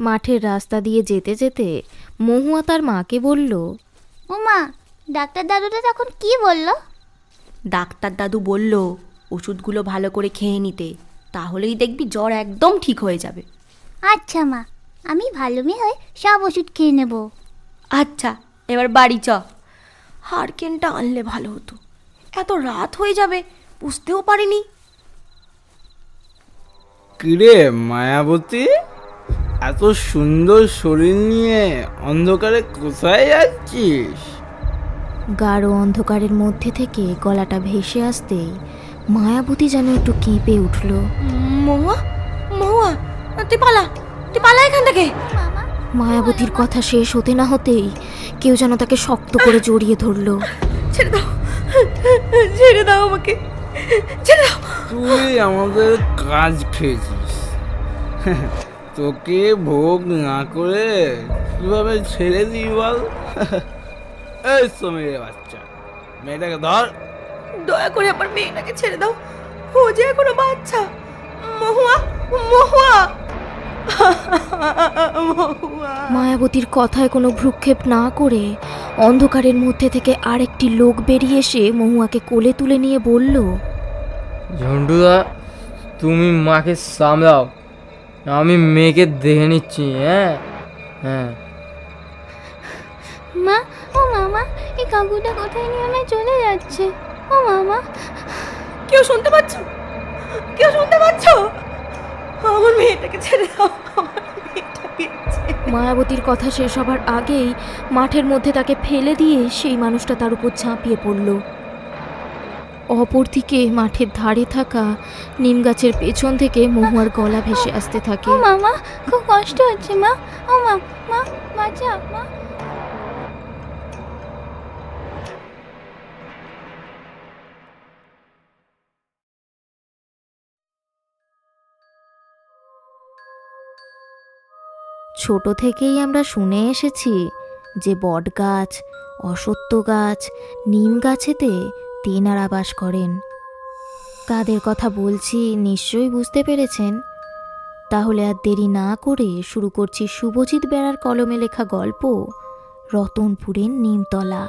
মাঠের রাস্তা দিয়ে যেতে যেতে মহুয়া তার মাকে বলল, ও মা, ডাক্তার দাদুটা তখন কি বললো? ডাক্তার দাদু বলল ওষুধগুলো ভালো করে খেয়ে নিতে, তাহলেই দেখবি জ্বর একদম ঠিক হয়ে যাবে। আচ্ছা মা, আমি ভালো মেয়ে হয়ে সব ওষুধ খেয়ে নেব। আচ্ছা, এবার বাড়ি চ। হারকেনটা আনলে ভালো হতো, এত রাত হয়ে যাবে বুঝতেও পারিনি। কিরে মায়াবতী, এত সুন্দর শরীর নিয়ে অন্ধকারে কোথায় যাচ্ছিস? গাঢ় অন্ধকারের মধ্যে থেকে গলাটা ভেসে আসতেই মায়াবতী যেন একটু কেঁপে উঠল। মহুয়া, মহুয়া, তুই পালা, তুই পালা এখান থেকে। মামা, মায়াবতীর কথা শেষ হতে না হতেই কেউ যেন তাকে শক্ত করে জড়িয়ে ধরল। ছেড়ে দাও, ছেড়ে দাও আমাকে, ছেড়ে দাও। তুই আমাদের কাজ খেয়েছিস, তোকে ভোগ না করে কিভাবে ছেড়ে দিই বল? এই সমীরের বাচ্চা, মেয়েটাকে ধর। দয়া করে আমার মেয়েটাকে ছেড়ে দাও, ও যে এখনো বাচ্চা। মহুয়া, মহুয়া, মহুয়া। মায়াবতীর কথায় কোনো ভ্রুক্ষেপ না করে অন্ধকারের মধ্যে থেকে আরেকটি লোক বেরিয়ে এসে মহুয়াকে কোলে তুলে নিয়ে বলল, ঝন্টুদা, তুমি মাকে সামলাও, আমি মেয়েকে দেখে নিচ্ছি। হ্যাঁ হ্যাঁ। মা, ও মামা, এই কাকুটা কোথায় নিয়ে আমায় চলে যাচ্ছে? ও মামা, কেউ শুনতে পাচ্ছ? কেউ শুনতে পাচ্ছ? আমার মেয়েটাকে ছেড়ে দাও, আমার মেয়েটাকে মায়াবতীর কথা শেষ হবার আগেই মাঠের মধ্যে তাকে ফেলে দিয়ে সেই মানুষটা তার উপর ঝাঁপিয়ে পড়ল। অপরদিকে মাঠের ধারে থাকা নিম গাছের পেছন থেকে মহুয়ার গলা ভেসে আসতে থাকে। ও মামা, খুব কষ্ট হচ্ছে মা। ও মা, মা বাঁচা মা। ছোট থেকেই আমরা শুনে এসেছি যে বট গাছ, অশ্বত্থ গাছ, নিম গাছেতে তেনারা বাস করেন। কাদের কথা বলছি নিশ্চয়ই বুঝতে পেরেছেন। তাহলে আর দেরি না করে শুরু করছি শুভজিৎ বেড়ার কলমে লেখা গল্প রতনপুরের নিমতলা।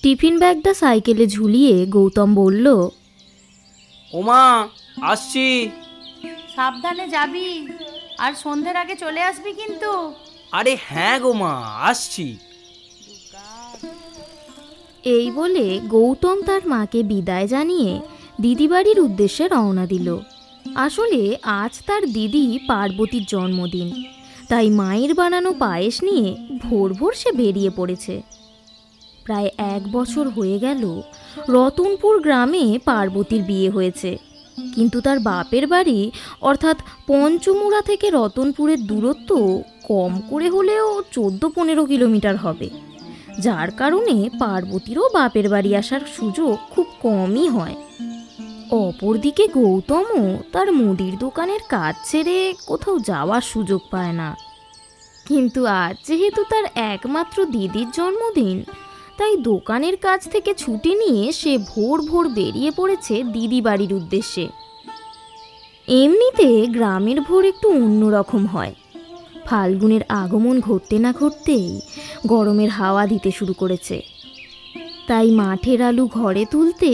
টিফিন ব্যাগটা সাইকেলে ঝুলিয়ে গৌতম বলল, ওমা, আসছি। সাবধানে যাবি, আর সন্ধ্যের আগে চলে আসবি কিন্তু। আরে হ্যাঁ গো মা, আসছি। এই বলে গৌতম তার মাকে বিদায় জানিয়ে দিদিবাড়ির উদ্দেশ্যে রওনা দিল। আসলে আজ তার দিদি পার্বতীর জন্মদিন, তাই মায়ের বানানো পায়েস নিয়ে ভোর ভোর সে বেরিয়ে পড়েছে। প্রায় 1 বছর হয়ে গেল রতনপুর গ্রামে পার্বতীর বিয়ে হয়েছে, কিন্তু তার বাপের বাড়ি অর্থাৎ পঞ্চমুড়া থেকে রতনপুরের দূরত্ব কম করে হলেও 14-15 কিলোমিটার হবে, যার কারণে পার্বতীরও বাপের বাড়ি আসার সুযোগ খুব কমই হয়। অপরদিকে গৌতমও তার মুদির দোকানের কাজ ছেড়ে কোথাও যাওয়ার সুযোগ পায় না। কিন্তু আজ যেহেতু তার একমাত্র দিদির জন্মদিন, তাই দোকানের কাজ থেকে ছুটি নিয়ে সে ভোর ভোর বেরিয়ে পড়েছে দিদি বাড়ির উদ্দেশ্যে। এমনিতে গ্রামের ভোর একটু অন্যরকম হয়। ফাল্গুনের আগমন ঘটতে না ঘটতেই গরমের হাওয়া দিতে শুরু করেছে, তাই মাঠের আলু ঘরে তুলতে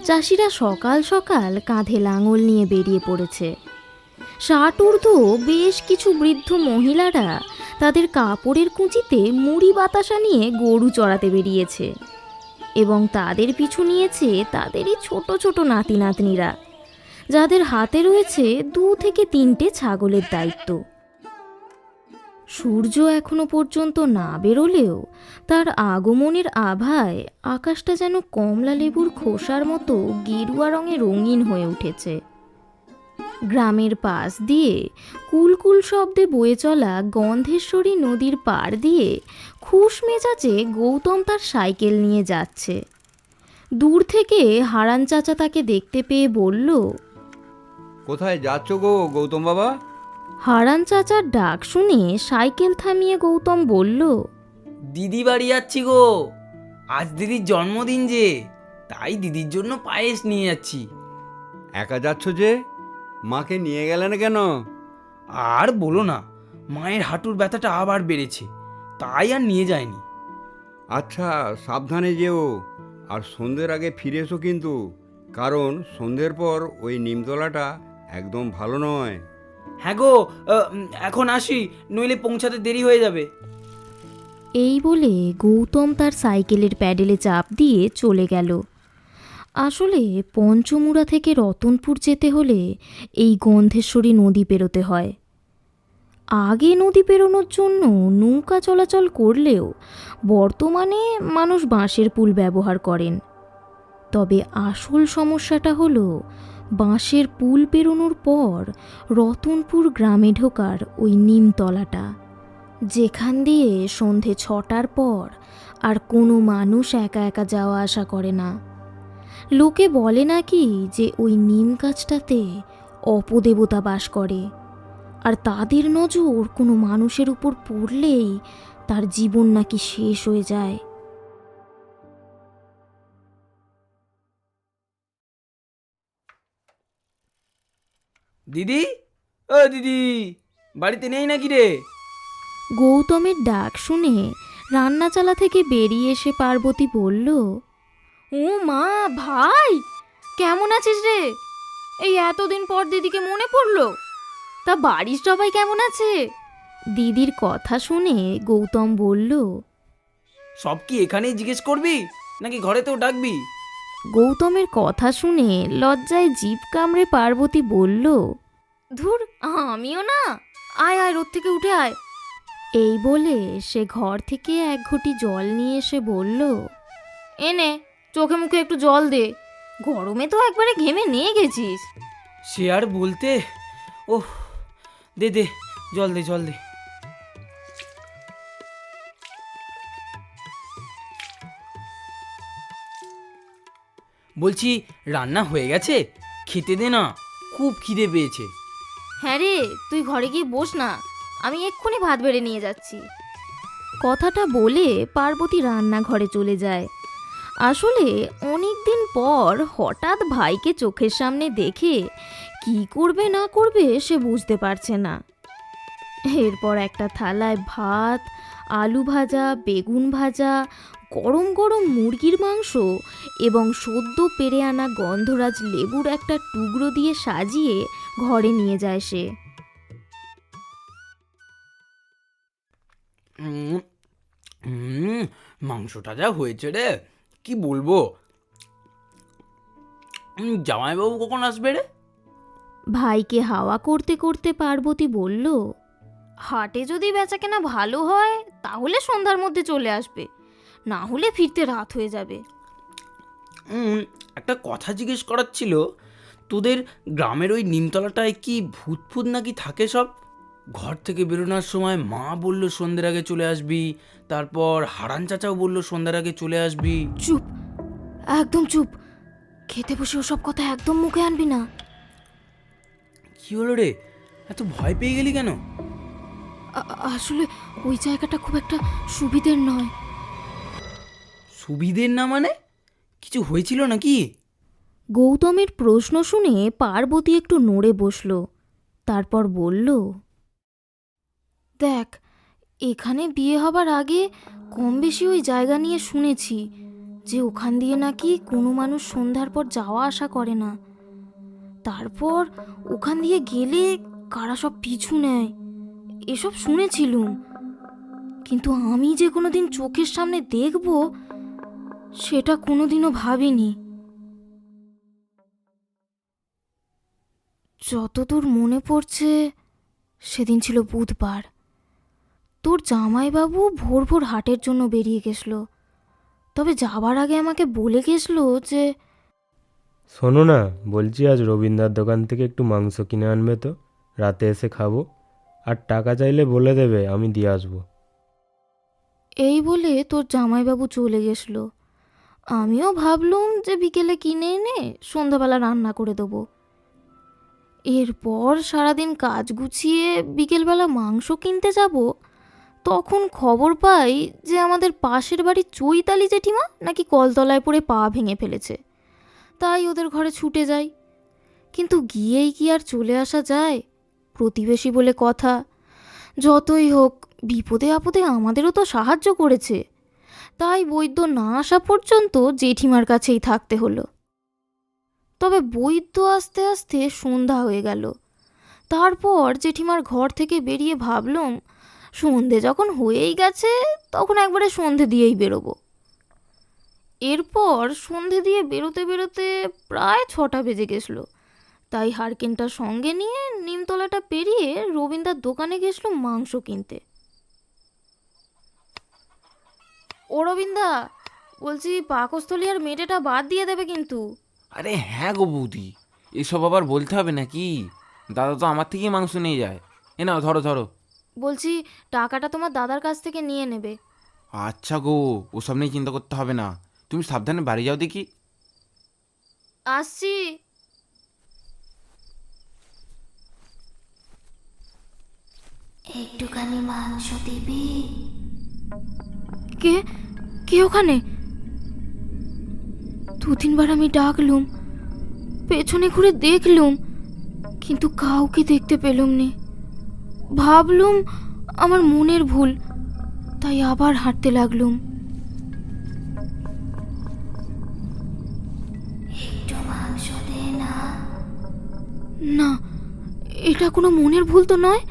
চাষিরা সকাল সকাল কাঁধে লাঙল নিয়ে বেরিয়ে পড়েছে। 60 ঊর্ধ্ব বেশ কিছু বৃদ্ধ মহিলারা তাদের কাপড়ের কুঁচিতে মুড়ি বাতাসা নিয়ে গরু চড়াতে বেরিয়েছে, এবং তাদের পিছু নিয়েছে তাদেরই ছোট ছোট নাতি নাতনিরা, যাদের হাতে রয়েছে 2 থেকে 3টে ছাগলের দায়িত্ব। সূর্য এখনো পর্যন্ত না বেরোলেও তার আগমনের আভায় আকাশটা যেন কমলা লেবুর খোসার মতো গেরুয়া রঙে রঙিন হয়ে উঠেছে। গ্রামের পাশ দিয়ে কুলকুল শব্দে বয়ে চলা গন্ধেশ্বরী নদীর পাড় দিয়ে খুশ মেজাজে গৌতম তার সাইকেল নিয়ে যাচ্ছে। দূর থেকে হারান চাচা তাকে দেখতে পেয়ে বলল, কোথায় যাচ্ছ গো গৌতম বাবা? হারান চাচার ডাক শুনে সাইকেল থামিয়ে গৌতম বলল, দিদি বাড়ি যাচ্ছি গো, আজ দিদির জন্মদিন যে, তাই দিদির জন্য পায়েস নিয়ে যাচ্ছি। একা যাচ্ছ যে, মাকে নিয়ে গেলে না কেন? আর বলো না, মায়ের হাঁটুর ব্যথাটা আবার বেড়েছে, তাই আর নিয়ে যায়নি। আচ্ছা, সাবধানে যেও, আর সন্ধ্যের আগে ফিরে এসো কিন্তু, কারণ সন্ধ্যের পর ওই নিমতলাটা একদম ভালো নয়। হ্যাঁ গো, এখন আসি, নইলে পৌঁছাতে দেরি হয়ে যাবে। এই বলে গৌতম তার সাইকেলের প্যাডেলে চাপ দিয়ে চলে গেল। আসলে পঞ্চমুড়া থেকে রতনপুর যেতে হলে এই গন্ধেশ্বরী নদী পেরোতে হয়। আগে নদী পেরোনোর জন্য নৌকা চলাচল করলেও বর্তমানে মানুষ বাঁশের পুল ব্যবহার করেন। তবে আসল সমস্যাটা হলো বাঁশের পুল পেরোনোর পর রতনপুর গ্রামে ঢোকার ওই নিমতলাটা, যেখান দিয়ে সন্ধে 6টার পর আর কোনো মানুষ একা একা যাওয়া আসা করে না। লোকে বলে নাকি যে ওই নিম গাছটাতে অপদেবতা বাস করে, আর তাদের নজর কোনো মানুষের উপর পড়লেই তার জীবন নাকি শেষ হয়ে যায়। দিদি, ও দিদি, বাড়িতে নেই নাকি রে? গৌতমের ডাক শুনে রান্নাচালা থেকে বেরিয়ে এসে পার্বতী বলল, ও মা, ভাই, কেমন আছিস রে? এই এতদিন পর দিদিকে মনে পড়লো। তা বাড়ির সবাই কেমন আছে? দিদির কথা শুনে গৌতম বলল। সব কি এখানেই জিজ্ঞেস করবি, নাকি ঘরেতেও ডাকবি? গৌতমের কথা শুনে লজ্জায় জিভ কামড়ে পার্বতী বলল, ধুর, আমিও না, আয় আয়, রোদ থেকে উঠে আয়। এই বলে সে ঘর থেকে এক ঘটি জল নিয়ে এসে বলল, এনে চোখে মুখে একটু জল দে, গরমে তো একবারে ঘেমে নিয়ে গেছিস। সে আর বলতে, ওহ, দে দে, জল দে, জল দে। বলছি, রান্না হয়ে গেছে? খেতে দে না, খুব খিদে পেয়েছে। হ্যাঁ রে, তুই ঘরে গিয়ে বস না, আমি এক্ষুনি ভাত বেড়ে নিয়ে যাচ্ছি। কথাটা বলে পার্বতী রান্নাঘরে চলে যায়। আসলে অনেক দিন পর হঠাৎ ভাইকে চোখের সামনে দেখে কি করবে না করবে সে বুঝতে পারছে না। এরপর একটা থালায় ভাত, আলু ভাজা, বেগুন ভাজা, গরম গরম মুরগির মাংস এবং সদ্য পেরে আনা গন্ধরাজ লেবুর একটা টুকরো দিয়ে সাজিয়ে ঘরে নিয়ে যায় সে। মাংসটা যা হয়েছে রে, কি বলবো। জামাইবাবু কখন আসবে রে? ভাইকে হাওয়া করতে করতে পার্বতী বলল, হাটে যদি বেচাকেনা ভালো হয় তাহলে সন্ধ্যার মধ্যে চলে আসবে, না হলে ফিরতে রাত হয়ে যাবে। একটা কথা জিজ্ঞেস করার ছিল, তোদের গ্রামের ওই নিমতলাটায় কি ভূত ফুত নাকি থাকে সব? ঘর থেকে বেরোনোর সময় মা বলল সন্ধ্যের আগে চলে আসবি, তারপর হারান চাচাও বলল সন্ধ্যার আগে চলে আসবি। চুপ, একদম চুপ, খেতে বসে ওসব কথা একদম মুখে আনবি না। কি হলো রে, এত ভয় পেয়ে গেলি কেন? আসলে ওই জায়গাটা খুব একটা সুবিধের নয়। সুবিধের না মানে? কিছু হয়েছিল নাকি? গৌতমের প্রশ্ন শুনে পার্বতী একটু নড়ে বসল, তারপর বলল, দেখ, এখানে বিয়ে হবার আগে কম বেশি ওই জায়গা নিয়ে শুনেছি যে ওখান দিয়ে নাকি কোনো মানুষ সন্ধ্যার পর যাওয়া আসা করে না। তারপর ওখান দিয়ে গেলে কারা সব পিছু নেয়, এসব শুনেছিলুম, কিন্তু আমি যে কোনোদিন চোখের সামনে দেখব সেটা কোনোদিনও ভাবিনি। যতদূর মনে পড়ছে সেদিন ছিল বুধবার। তোর জামাইবাবু ভোর ভোর হাটের জন্য বেরিয়ে গেছিল, তবে যাবার আগে আমাকে বলে গেছিল যে, শোনো না, বলছি আজ রবীন্দ্রার দোকান থেকে একটু মাংস কিনে আনবে তো, রাতে এসে খাবো, আর টাকা চাইলে বলে দেবে, আমি দিয়ে আসবো। এই বলে তোর জামাইবাবু চলে গেছিল। আমিও ভাবলুম যে বিকেলে কিনে এনে সন্ধ্যাবেলা রান্না করে দেবো। এরপর সারাদিন কাজ গুছিয়ে বিকেলবেলা মাংস কিনতে যাব, তখন খবর পাই যে আমাদের পাশের বাড়ির চৈতালি জেঠিমা নাকি কলতলায় পড়ে পা ভেঙে ফেলেছে। তাই ওদের ঘরে ছুটে যাই, কিন্তু গিয়েই কি আর চলে আসা যায়? প্রতিবেশী বলে কথা, যতই হোক বিপদে আপদে আমাদেরও তো সাহায্য করেছে। তাই বৈদ্য না আসা পর্যন্ত জেঠিমার কাছেই থাকতে হলো। তবে বৈদ্য আসতে আসতে সন্ধ্যা হয়ে গেল। তারপর জেঠিমার ঘর থেকে বেরিয়ে ভাবলাম, সন্ধে যখন হয়েই গেছে তখন একবারে সন্ধে দিয়েই বেরোবো। এরপর সন্ধে দিয়ে বেরোতে বেরোতে প্রায় 6টা বেজে গেছিল। তাই হারকেনটা সঙ্গে নিয়ে নিমতলাটা পেরিয়ে রবীন্দার দোকানে গেছিলাম মাংস কিনতে। ও রবীন্দা, বলছি পাকস্থলী আর মেটেটা বাদ দিয়ে দেবে কিন্তু। আরে হ্যাঁ গো বৌদি, এসব আবার বলতে হবে নাকি? দাদা তো আমার থেকেই মাংস নিয়ে যায়। এ নাও ধরো ধরো। বলছি টাকাটা তোমার দাদার কাছ থেকে নিয়ে নেবে। আচ্ছা গো, ওসব নিয়ে চিন্তা করতে হবে না, তুমি সাবধানে বাড়ি যাও দেখি। আসছি। একটুখানি মাংস দিবি? কে কে ওখানে? 2-3বার আমি ডাকলুম, পেছনে ঘুরে দেখলুম, কিন্তু কাউকে দেখতে পেলুম নি। ভাবলুম আমার মনের ভুল, তাই আবার হাঁটতে লাগলুম। একটু মাংস দে না। না, এটা কোনো মনের ভুল তো নয়।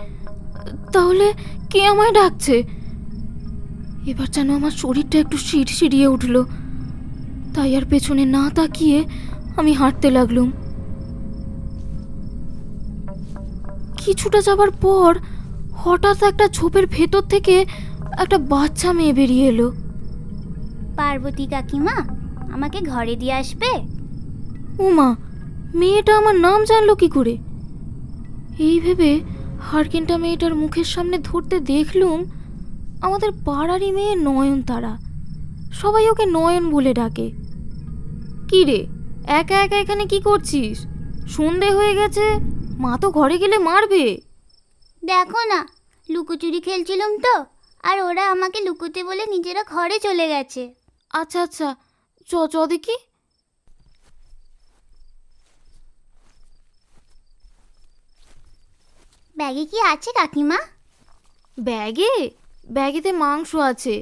তাহলে কে আমায় ডাকছে? এবার যেন আমার শরীরটা একটু শিরশিরিয়ে উঠল। তাই আর পেছনে না তাকিয়ে আমি হাঁটতে লাগলুম। কিছুটা যাবার পর হঠাৎ একটা ঝোপের ভেতর থেকে একটা বাচ্চা মেয়ে বেরিয়ে এলো। পার্বতী কাকিমা, আমাকে ঘরে দিয়ে আসবে? উমা, মেয়েটা আমার নাম জানলো কি করে? এই ভেবে হারকেনটা মেয়েটার মুখের সামনে ধরতে দেখলুম আমাদের পাড়ারই মেয়ে নয়নতারা। সবাই ওকে নয়ন বলে ডাকে। কি রে, একা একা এখানে কি করছিস? সন্ধে হয়ে গেছে, মা তো ঘরে গেলে মারবে। দেখো না, লুকোচুরি খেলছিলাম তো, আর ওরা আমাকে লুকোতে বলে নিজেরা ঘরে চলে গেছে। আচ্ছা আচ্ছা, চ চ দেখি। ব্যাগে কি আছে কাকিমা? ব্যাগেতে মাংস আছে।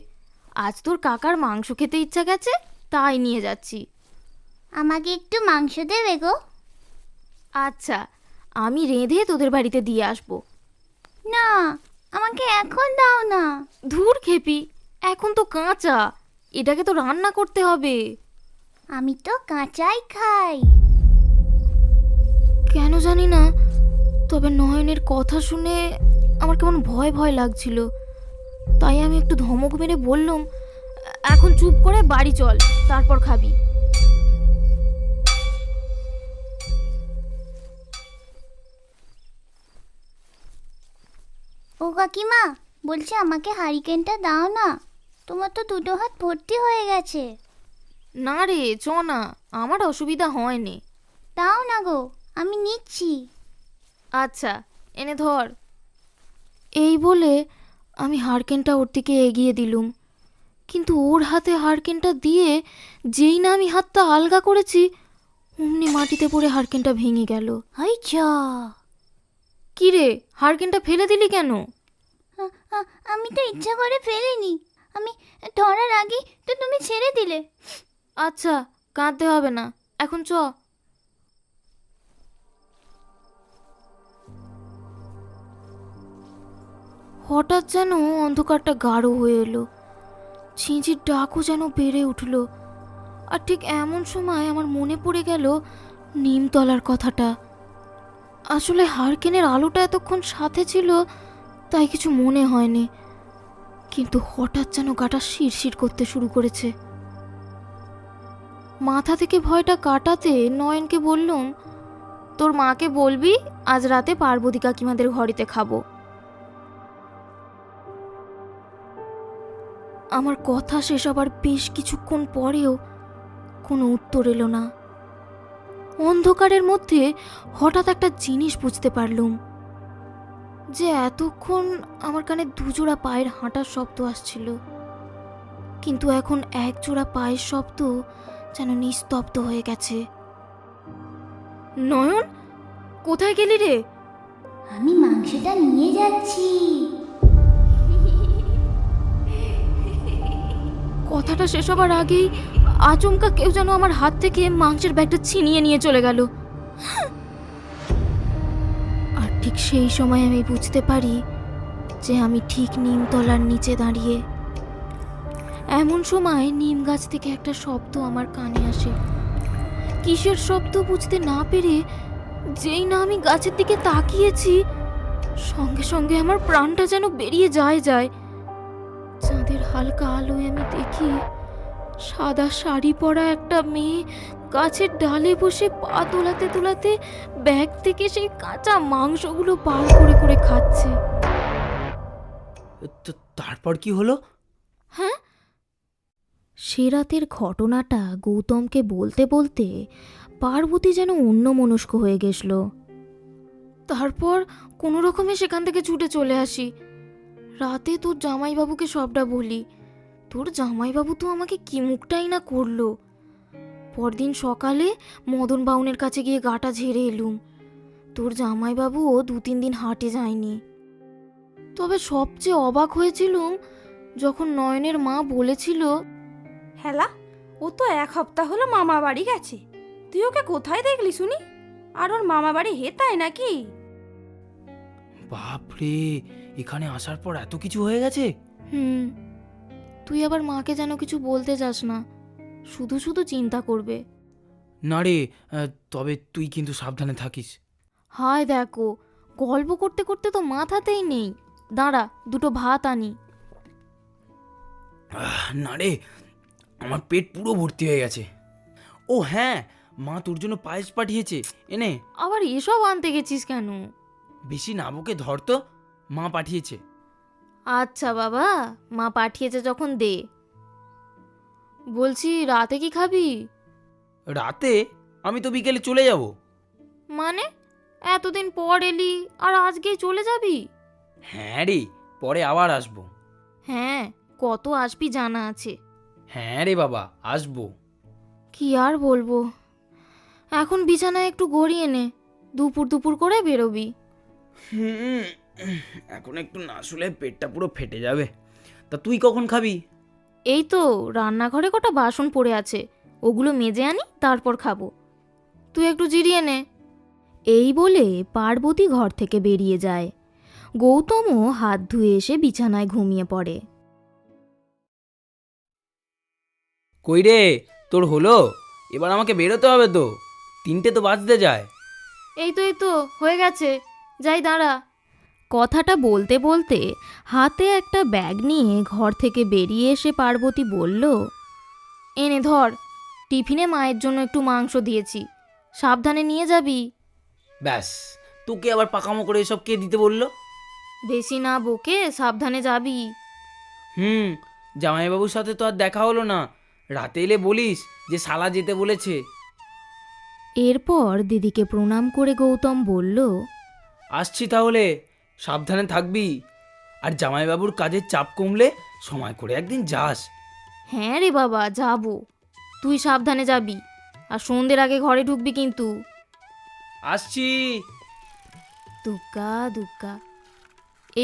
আজ তোর কাকার মাংস খেতে ইচ্ছা গেছে, তাই নিয়ে যাচ্ছি। আমাকে একটু মাংস দেবে গো? আচ্ছা, আমি রেঁধে তোদের বাড়িতে দিয়ে আসবো। না, আমাকে এখন দাও না। ধুর খেপি, এখন তো কাঁচা, এটাকে তো রান্না করতে হবে। আমি তো কাঁচাই খাই। কেন জানি না, তবে নয়নের কথা শুনে আমার কেমন ভয় ভয় লাগছিল। তাই আমি একটু ধমক মেরে বললাম, এখন চুপ করে বাড়ি চল, তারপর খাবি। ও কাকিমা, বলছি আমাকে হারিকেনটা দাও না, তোমার তো 2 হাত ভর্তি হয়ে গেছে। না রে, চ না, আমার অসুবিধা হয়নি। দাও না গো, আমি নিচ্ছি। আচ্ছা, এনে ধর। এই বলে আমি হারকেনটা ওর দিকে এগিয়ে দিলুম, কিন্তু ওর হাতে হারকেনটা দিয়ে যেই না আমি হাতটা আলগা করেছি, অমনি মাটিতে পড়ে হারকেনটা ভেঙে গেল। হাই যা! কি রে, হারকেনটা ফেলে দিলি কেন? আমি তো ইচ্ছা করে ফেলিনি, আমি ধরার আগে তো তুমি ছেড়ে দিলে। আচ্ছা, কাঁদতে হবে না, এখন চ। হঠাৎ যেন অন্ধকারটা গাঢ় হয়ে এলো, ঝিঁঝির ডাকও যেন বেড়ে উঠল। আর ঠিক এমন সময় আমার মনে পড়ে গেল নিমতলার কথাটা। আসলে হারকেনের আলোটা এতক্ষণ সাথে ছিল, তাই কিছু মনে হয়নি, কিন্তু হঠাৎ যেন গাটা শিরশির করতে শুরু করেছে। মাথা থেকে ভয়টা কাটাতে নয়নকে বললুম, তোর মাকে বলবি আজ রাতে পার্বতী কাকিমাদের ঘরেতে খাবো। আমার কথা শেষ হবার বেশ কিছুক্ষণ পরেও কোনো উত্তর এলো না। অন্ধকারের মধ্যে হঠাৎ একটা জিনিস বুঝতে পারলুম, যে এতক্ষণ আমার কানে দুজোড়া পায়ের হাঁটার শব্দ আসছিল, কিন্তু এখন এক জোড়া পায়ের শব্দ যেন নিস্তব্ধ হয়ে গেছে। নয়ন, কোথায় গেলি রে? আমি মাংসটা নিয়ে যাচ্ছি। কথাটা শেষ হবার আগেই আচমকা কেউ যেন আমার হাত থেকে মাংসের ব্যাগটা ছিনিয়ে নিয়ে চলে গেল। আর ঠিক সেই সময় আমি বুঝতে পারি যে আমি ঠিক নিমতলার নিচে দাঁড়িয়ে। এমন সময় নিম গাছ থেকে একটা শব্দ আমার কানে আসে। কিসের শব্দ বুঝতে না পেরে যেই না আমি গাছের দিকে তাকিয়েছি, সঙ্গে সঙ্গে আমার প্রাণটা যেন বেরিয়ে যায়। চাঁদের হালকা আলোয় আমি দেখি সাদা শাড়ি পরা একটা মেয়ে গাছের ডালে বসে পা তোলাতে তোলাতে ব্যাগ থেকে সেই কাঁচা মাংসগুলো বার করে করে খাচ্ছে। তারপর কি হলো? হ্যাঁ, সে রাতের ঘটনাটা গৌতমকে বলতে বলতে পার্বতী যেন অন্যমনস্ক হয়ে গেছিল। তারপর কোনো রকমে সেখান থেকে ছুটে চলে আসি। রাতে তোর জামাইবাবুকে সবটা বলি। তোর জামাইবাবু তো আমাকে কি মুখটাই না করলো। পরদিন সকালে মদন বাউনের কাছে গিয়ে গাটা ঝেড়ে এলুম। তোর জামাইবাবুও 2-3 দিন হাটে যায়নি। তবে সবচেয়ে অবাক হয়েছিলুম যখন নয়নের মা বলেছিল, হেলা, ও তো 1 সপ্তাহ হলো মামা বাড়ি গেছে। তুই ওকে কোথায় দেখলি শুনি? আর ওর মামা বাড়ি হেতায় নাকি? বাপরে, এখানে আসার পর এত কিছু হয়ে গেছে? তুই আবার মাকে যেন কিছু বলতে যাস না, শুধু শুধু চিন্তা করবে। না রে, তবে তুই কিন্তু সাবধানে থাকিস। হায় দেখো, গল্প করতে করতে তো মাথাতেই নেই। দাঁড়া, 2টো ভাত আনি। না রে, আমার পেট পুরো ভর্তি হয়ে গেছে। ও হ্যাঁ, মা তোর জন্য পায়েস পাঠিয়েছে, এনে। আবার এসব আনতে গেছিস কেন? বেশি না বকে ধর তো, মা পাঠিয়েছে। আচ্ছা বাবা, মা পাঠিয়েছে যখন দে। বলছি, রাতে কি খাবি? রাতে? আমি তো বিকেলে চলে যাব। মানে, এতদিন পর এলি আর আজকেই চলে যাবি? হ্যাঁ রে, পরে আবার আসবো। হ্যাঁ, কত আসবি জানা আছে। হ্যাঁ রে বাবা, আসবো। কি আর বলবো, এখন বিছানায় একটু গড়িয়ে নে, দুপুর দুপুর করে বেরোবি। এখন একটু না শুলে পেটটা পুরো ফেটে যাবে। তা তুই কখন খাবি? এই তো রান্নাঘরে কটা বাসন পড়ে আছে, ওগুলো মেজে আনি, তারপর খাবো। তুই একটু জিরিয়ে নে। এই বলে পার্বতী ঘর থেকে বেরিয়ে যায়। গৌতমও হাত ধুয়ে এসে বিছানায় ঘুমিয়ে পড়ে। কই রে, তোর হলো? এবার আমাকে বেরোতে হবে তো, 3টে তো বাজতে যায়। এই তো হয়ে গেছে, যাই দাঁড়া। কথাটা বলতে বলতে হাতে একটা ব্যাগ নিয়ে ঘর থেকে বেরিয়ে এসে পার্বতী বলল, এনে ধর, টিফিনে মায়ের জন্য একটু মাংস দিয়েছি, সাবধানে নিয়ে যাবি। ব্যাস, তোকে আবার পাকামো করে এসব কে দিতে বললো? বেশি না বকে সাবধানে যাবি। জামাইবাবুর সাথে তো আর দেখা হলো না, রাতে এলে বলিস যে শালা যেতে বলেছে। এরপর দিদিকে প্রণাম করে গৌতম বলল, আসছি তাহলে, সাবধানে থাকবি। আর জামাইবাবুর কাজের চাপ কমলে সময় করে একদিন যাস। হ্যাঁ রে বাবা, যাব। তুই সাবধানে যাবি, আর সন্ধ্যের আগে ঘরে ঢুকবি কিন্তু। আসছি। দুগ্গা দুগ্গা।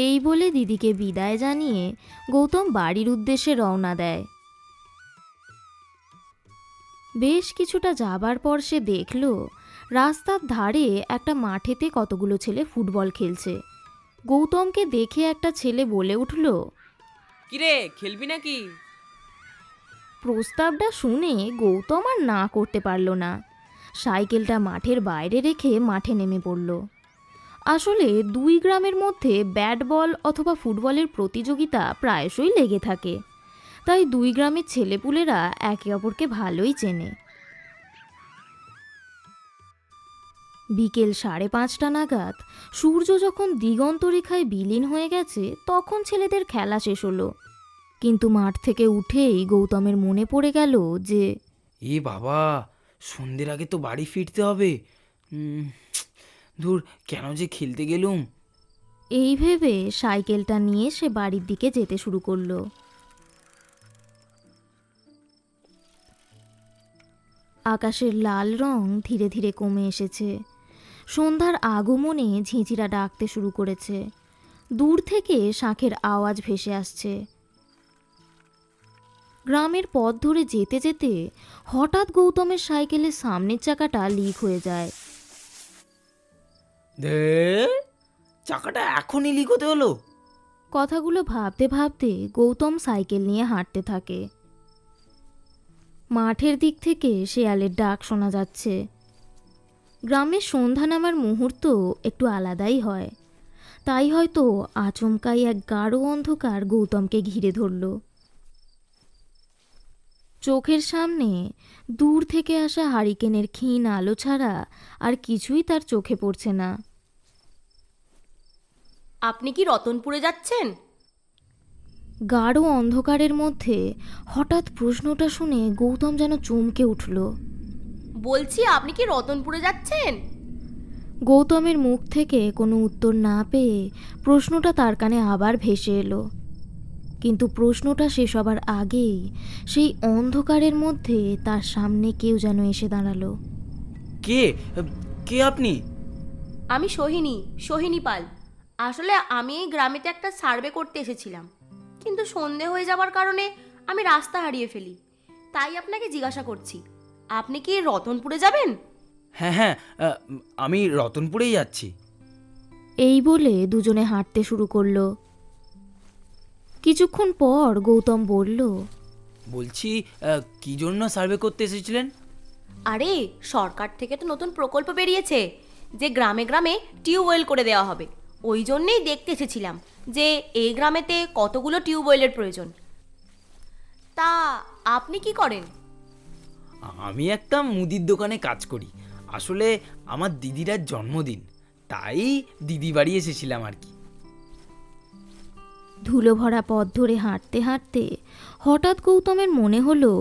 এই বলে দিদিকে বিদায় জানিয়ে গৌতম বাড়ির উদ্দেশ্যে রওনা দেয়। বেশ কিছুটা যাবার পর সে দেখল রাস্তার ধারে একটা মাঠেতে কতগুলো ছেলে ফুটবল খেলছে। গৌতমকে দেখে একটা ছেলে বলে উঠল, কিরে, খেলবি নাকি? প্রস্তাবটা শুনে গৌতম আর না করতে পারল না। সাইকেলটা মাঠের বাইরে রেখে মাঠে নেমে পড়ল। আসলে 2 গ্রামের মধ্যে ব্যাট বল অথবা ফুটবলের প্রতিযোগিতা প্রায়শই লেগে থাকে, তাই 2 গ্রামের ছেলেপুলেরা একে অপরকে ভালোই চেনে। বিকেল 5:30টা নাগাদ সূর্য যখন দিগন্ত রেখায় বিলীন হয়ে গেছে, তখন ছেলেদের খেলা শেষ হলো। কিন্তু মাঠ থেকে উঠেই গৌতমের মনে পড়ে গেল যে, এ বাবা, সন্ধ্যের আগে তো বাড়ি ফিরতে হবে। ধুর, কেন যে খেলতে গেলুম। এই ভেবে সাইকেলটা নিয়ে সে বাড়ির দিকে যেতে শুরু করলো। আকাশের লাল রং ধীরে ধীরে কমে এসেছে। সন্ধ্যার আগমনে ঝিঁঝিরা ডাকতে শুরু করেছে। দূর থেকে শাঁখের আওয়াজ ভেসে আসছে। গ্রামের পথ ধরে যেতে যেতে হঠাৎ গৌতমের সাইকেলের সামনের চাকাটা লিক হয়ে যায়। চাকাটা এখনই লিক হতে হলো? কথাগুলো ভাবতে ভাবতে গৌতম সাইকেল নিয়ে হাঁটতে থাকে। মাঠের দিক থেকে শেয়ালের ডাক শোনা যাচ্ছে। গ্রামের সন্ধ্যা নামার মুহূর্ত একটু আলাদাই হয়। তাই হয়তো আচমকাই এক গাঢ় অন্ধকার গৌতমকে ঘিরে ধরল। চোখের সামনে দূর থেকে আসা হারিকেনের ক্ষীণ আলো ছাড়া আর কিছুই তার চোখে পড়ছে না। আপনি কি রতনপুরে যাচ্ছেন? গাঢ় অন্ধকারের মধ্যে হঠাৎ প্রশ্নটা শুনে গৌতম যেন চমকে উঠল। বলছি আপনি কি রতনপুরে যাচ্ছেন? গৌতমের মুখ থেকে কোনো উত্তর না পেয়ে প্রশ্নটা তার কানে আবার ভেসে এলো। কিন্তু প্রশ্নটা শেষ হবার আগেই সেই অন্ধকারের মধ্যে তার সামনে কেউ যেন এসে দাঁড়ালো। কে কে আপনি? আমি সোহিনী পাল। আসলে আমি এই গ্রামেতে একটা সার্ভে করতে এসেছিলাম, কিন্তু সন্ধে হয়ে যাবার কারণে আমি রাস্তা হারিয়ে ফেলি। তাই আপনাকে জিজ্ঞাসা করছি, আপনি কি রতনপুরে যাবেন? হ্যাঁ, আমি রতনপুরেই যাচ্ছি। এই বলে দুজনে হাঁটতে শুরু করলো। কিছুক্ষণ পর গৌতম বলল, বলছি কি জন্য সার্ভে করতে এসেছিলেন? আরে সরকার থেকে তো নতুন প্রকল্প বেরিয়েছে যে গ্রামে গ্রামে টিউবওয়েল করে দেওয়া হবে। ওই জন্যেই দেখতে এসেছিলাম যে এই গ্রামেতে কতগুলো টিউবওয়েলের প্রয়োজন। তা আপনি কি করেন? আমি একটা মুদির দোকানে কাজ করি। আসলে আমার দিদির আজ জন্মদিন, তাই দিদি বাড়ি এসেছিলাম আর কি। ধুলো ভরা পথ ধরে হাঁটতে হাঁটতে হঠাৎ গৌতমের মনে হলো,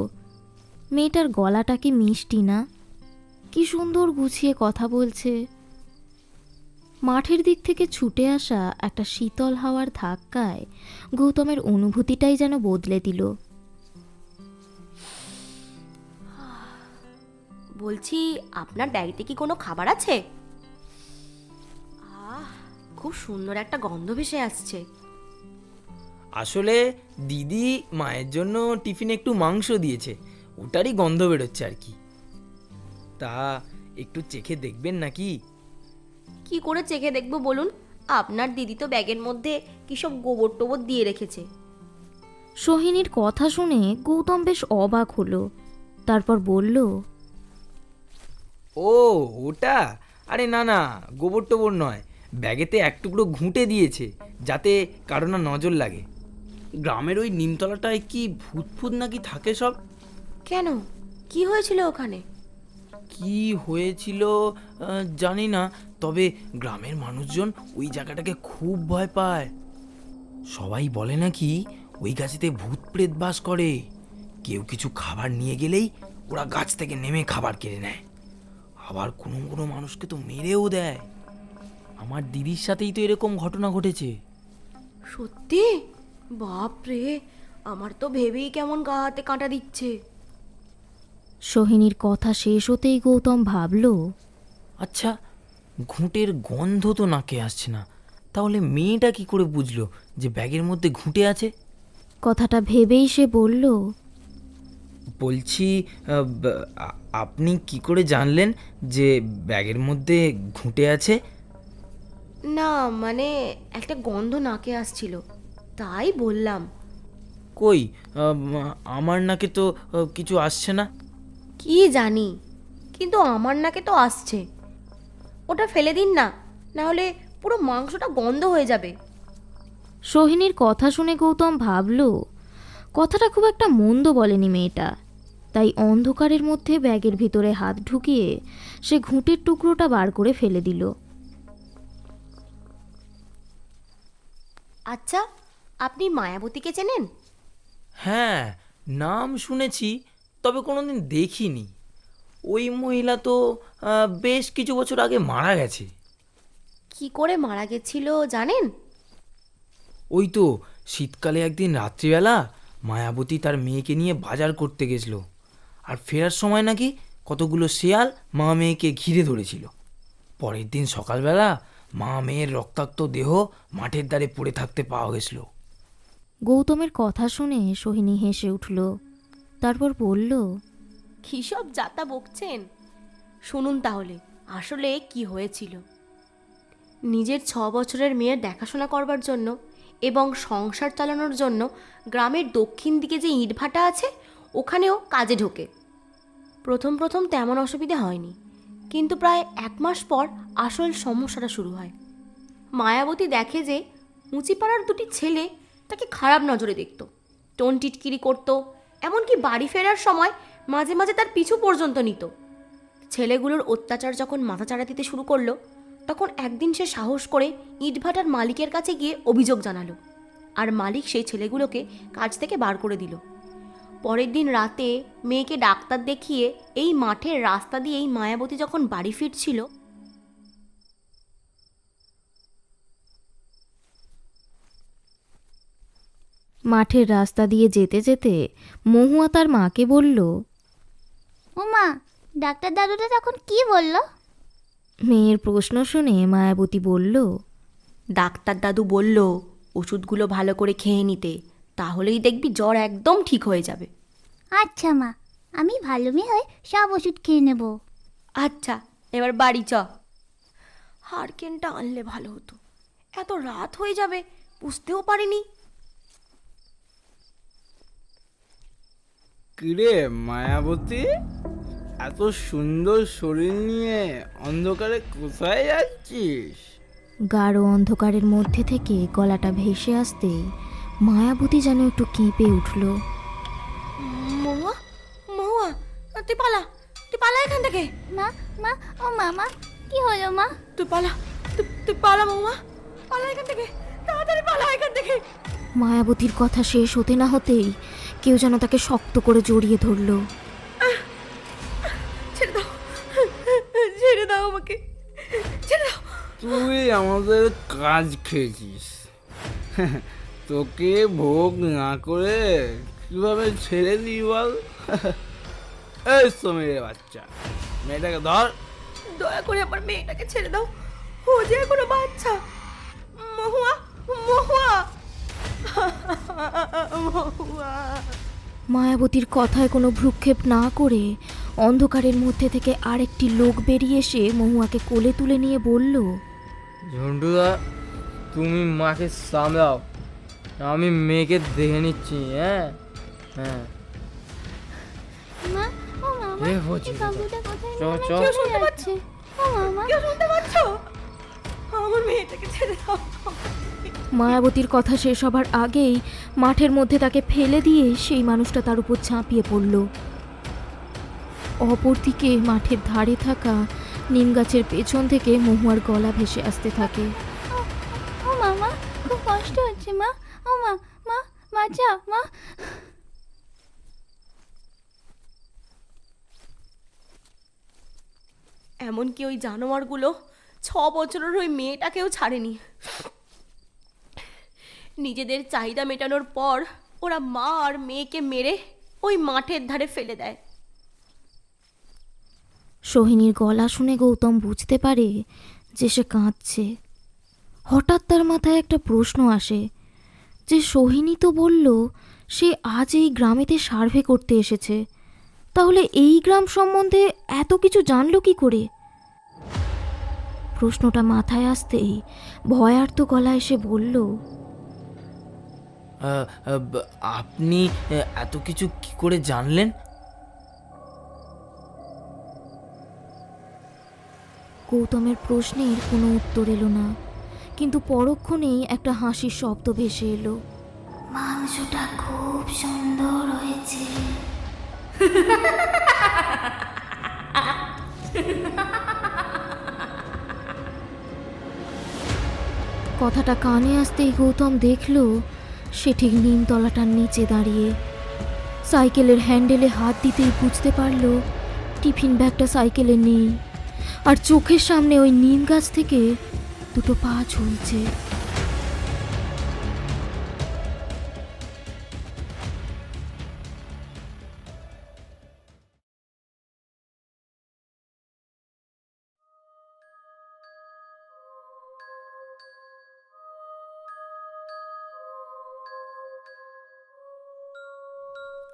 মেয়েটার গলাটা কি মিষ্টি না? কি সুন্দর গুছিয়ে কথা বলছে। মাঠের দিক থেকে ছুটে আসা একটা শীতল হাওয়ার ধাক্কায় গৌতমের অনুভূতিটাই যেন বদলে দিল। বলছি আপনার ব্যাগেতে কি কোনো খাবার আছে? খুব সুন্দর একটা গন্ধ ভেসে আসছে। আসলে দিদি মায়ের জন্য টিফিনে একটু মাংস দিয়েছে, ওটারই গন্ধ বেরোচ্ছে আর কি। তা একটু চেখে দেখবেন নাকি? কি করে চেখে দেখবো বলুন? আপনার দিদি তো ব্যাগের মধ্যে কি সব গোবর টোবর দিয়ে রেখেছে। সোহিনীর কথা শুনে গৌতম বেশ অবাক হলো। তারপর বলল, ও ওটা? আরে না, গোবর টোবর নয়, ব্যাগেতে এক টুকরো ঘুঁটে দিয়েছে যাতে কারো না নজর লাগে। গ্রামের ওই নিমতলাটায় কি ভূত নাকি থাকে সব। কেন, কি হয়েছিল ওখানে? কি হয়েছিল জানি না, তবে গ্রামের মানুষজন ওই জায়গাটাকে খুব ভয় পায়। সবাই বলে নাকি ওই গাছেতে ভূত প্রেত বাস করে। কেউ কিছু খাবার নিয়ে গেলেই ওরা গাছ থেকে নেমে খাবার কেড়ে নেয়। আবার কোনো কোনো মানুষকে তো মেরেও দেয়। আমার দিদির সাথেই তো এরকম ঘটনা ঘটেছে। সত্যি? বাপরে, আমার তো ভেবেই কেমন গা হাতে কাঁটা দিচ্ছে। সোহিনীর কথা শেষ হতেই গৌতম ভাবল, আচ্ছা, ঘুঁটের গন্ধ তো নাকে আসছে না, তাহলে মেয়েটা কি করে বুঝলো যে ব্যাগের মধ্যে ঘুঁটে আছে? কথাটা ভেবেই সে বলল, বলছি আপনি কি করে জানলেন যে ব্যাগের মধ্যে ঘুঁটে আছে? না মানে একটা গন্ধ নাকে আসছিল, তাই বললাম। কই, আমার নাকে তো কিছু আসছে না। কি জানি, কিন্তু আমার নাকে তো আসছে। ওটা ফেলে দিন না, নাহলে পুরো মাংসটা গন্ধ হয়ে যাবে। সোহিনীর কথা শুনে গৌতম ভাবল, কথাটা খুব একটা মন্দ বলেনি মেয়েটা। তাই অন্ধকারের মধ্যে ব্যাগের ভিতরে হাত ঢুকিয়ে সে ঘুঁটের টুকরোটা বার করে ফেলে দিল। আচ্ছা, আপনি মায়াবতীকে চেনেন? হ্যাঁ, নাম শুনেছি, তবে কোনোদিন দেখিনি। ওই মহিলা তো বেশ কিছু বছর আগে মারা গেছে। কি করে মারা গেছিল জানেন? ওই তো শীতকালে একদিন রাত্রিবেলা মায়াবতী তার মেয়েকে নিয়ে বাজার করতে গেছিল, আর ফেরার সময় নাকি কতগুলো শেয়াল মা মেয়েকে ঘিরে ধরেছিল। পরের দিন সকালবেলা মা মেয়ের রক্তাক্ত দেহ মাঠের ধারে পড়ে থাকতে পাওয়া গেছিল। গৌতমের কথা শুনে সোহিনী হেসে উঠল, তারপর বলল, কী সব যাতা বকছেন? শুনুন তাহলে আসলে কি হয়েছিল। নিজের 6 বছরের মেয়ের দেখাশোনা করবার জন্য এবং সংসার চালানোর জন্য গ্রামের দক্ষিণ দিকে যে ইটভাটা আছে ওখানেও কাজে ঢোকে। প্রথম প্রথম তেমন অসুবিধে হয়নি, কিন্তু প্রায় 1 মাস পর আসল সমস্যাটা শুরু হয়। মায়াবতী দেখে যে মুচিপাড়ার 2টি ছেলে তাকে খারাপ নজরে দেখত, টোন টিটকিরি করতো, এমনকি বাড়ি ফেরার সময় মাঝে মাঝে তার পিছু পর্যন্ত নিত। ছেলেগুলোর অত্যাচার যখন মাথাচাড়া দিতে শুরু করলো, তখন একদিন সে সাহস করে ইটভাটার মালিকের কাছে গিয়ে অভিযোগ জানালো, আর মালিক সেই ছেলেগুলোকে কাজ থেকে বার করে দিল। পরের দিন রাতে মেয়েকে ডাক্তার দেখিয়ে এই মাঠের রাস্তা দিয়েই মায়াবতী যখন বাড়ি ফিরছিল, মাঠের রাস্তা দিয়ে যেতে যেতে মহুয়া তার মাকে বলল, ও মা, ডাক্তার দাদুটা তখন কি বললো? মেয়ের প্রশ্ন শুনে মায়াবতী বলল, ডাক্তার দাদু বলল ওষুধগুলো ভালো করে খেয়ে নিতে, তাহলেই দেখবি জ্বর একদম ঠিক হয়ে যাবে। আচ্ছা মা, আমি ভালো মেয়ে হয়ে সব ওষুধ খেয়ে নেব। আচ্ছা, এবার বাড়ি চ। হারকেনটা আনলে ভালো হতো, এত রাত হয়ে যাবে বুঝতেও পারিনি। কিরে মায়াবতী, এত সুন্দর শরীর নিয়ে অন্ধকারে কোথায় যাচ্ছিস? গাঢ় অন্ধকারের মধ্যে থেকে গলাটা ভেসে আসতে মায়াবতী যেন একটু কেঁপে উঠল। মহুয়া, মহুয়া, তুই পালা, তুই পালা এখান থেকে। মা, মা, ও মামা, কি হলো মা? তুই পালা, তুই পালা মহুয়া, পালা এখান থেকে, তাড়াতাড়ি পালা এখান থেকে। মায়াবতীর কথা শেষ হতে না হতেই কেউ যেন তাকে শক্ত করে জড়িয়ে ধরল। ছেড়ে দাও, ছেড়ে দাও আমাকে, ছেড়ে দাও। তুই আমাদের কাজ খেয়েছিস, তোকে ভোগ না করে কিভাবে ছেড়ে দিই বল? এই সমীরের বাচ্চা, মেয়েটাকে ধর। দয়া করে আমার মেয়েটাকে ছেড়ে দাও, ও যে এখনো বাচ্চা। মহুয়া, মহুয়া, মহুয়া। মায়াবতীর কথায় কোনো ভ্রুক্ষেপ না করে অন্ধকারের মধ্যে থেকে আরেকটি লোক বেরিয়ে এসে মহুয়াকে কোলে তুলে নিয়ে বলল, ঝন্টুদা, তুমি মাকে সামলাও, আমি মেয়েকে দেখে নিচ্ছি। হ্যাঁ হ্যাঁ, মা, ও মামা, এ এই বলছি বাবুটা কোথায় চ, নিয়ে চ। চলে কেউ শুনতে যাচ্ছে? ও মামা, কেউ শুনতে পাচ্ছ? আমার মেয়েটাকে ছেড়ে দাও। মায়াবতীর কথা শেষ হবার আগেই মাঠের মধ্যে তাকে ফেলে দিয়ে সেই মানুষটা তার উপর ঝাঁপিয়ে পড়ল। অপরদিকে মাঠের ধারে থাকা নিম গাছের পেছন থেকে মহুয়ার গলা ভেসে আসতে থাকে। ও মামা, খুব কষ্ট হচ্ছে মা। ও মা, মা, বাঁচাও মা। এমনকি ওই জানোয়ারগুলো 6 বছরের ওই মেয়েটাকেও ছাড়েনি। নিজেদের চাহিদা মেটানোর পর ওরা মা আর মেয়েকে মেরে ওই মাঠের ধারে ফেলে দেয়। সোহিনীর গলা শুনে গৌতম বুঝতে পারে যে সে কাঁদছে। হঠাৎ তার মাথায় একটা প্রশ্ন আসে যে সোহিনী তো বলল সে আজ এই গ্রামেতে সার্ভে করতে এসেছে, তাহলে এই গ্রাম সম্বন্ধে এত কিছু জানলো কি করে? প্রশ্নটা মাথায় আসতেই ভয়ার্ত গলায় এসে বলল, আপনি এত কিছু কি করে জানলেন? গৌতমের প্রশ্নের কোনো উত্তর এলো না, কিন্তু পরক্ষণেই একটা হাসির শব্দ ভেসে এলো। মাংসটা খুব সুন্দর হয়েছে। কথাটা কানে আসতেই গৌতম দেখল সে ঠিক নিমতলাটার নিচে দাঁড়িয়ে। সাইকেলের হ্যান্ডেলে হাত দিতেই বুঝতে পারল টিফিন ব্যাগটা সাইকেলে নেই, আর চোখের সামনে ওই নিম গাছ থেকে দুটো পা ঝুলছে।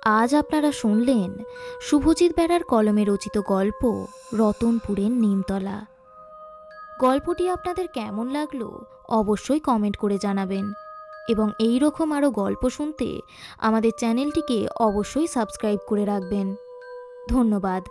আজ আপনারা শুনলেন শুভজিৎ বেড়ার কলমে রচিত গল্প রতনপুরের নিমতলা। গল্পটি আপনাদের কেমন লাগলো অবশ্যই কমেন্ট করে জানাবেন এবং এই রকম আরও গল্প শুনতে আমাদের চ্যানেলটিকে অবশ্যই সাবস্ক্রাইব করে রাখবেন। ধন্যবাদ।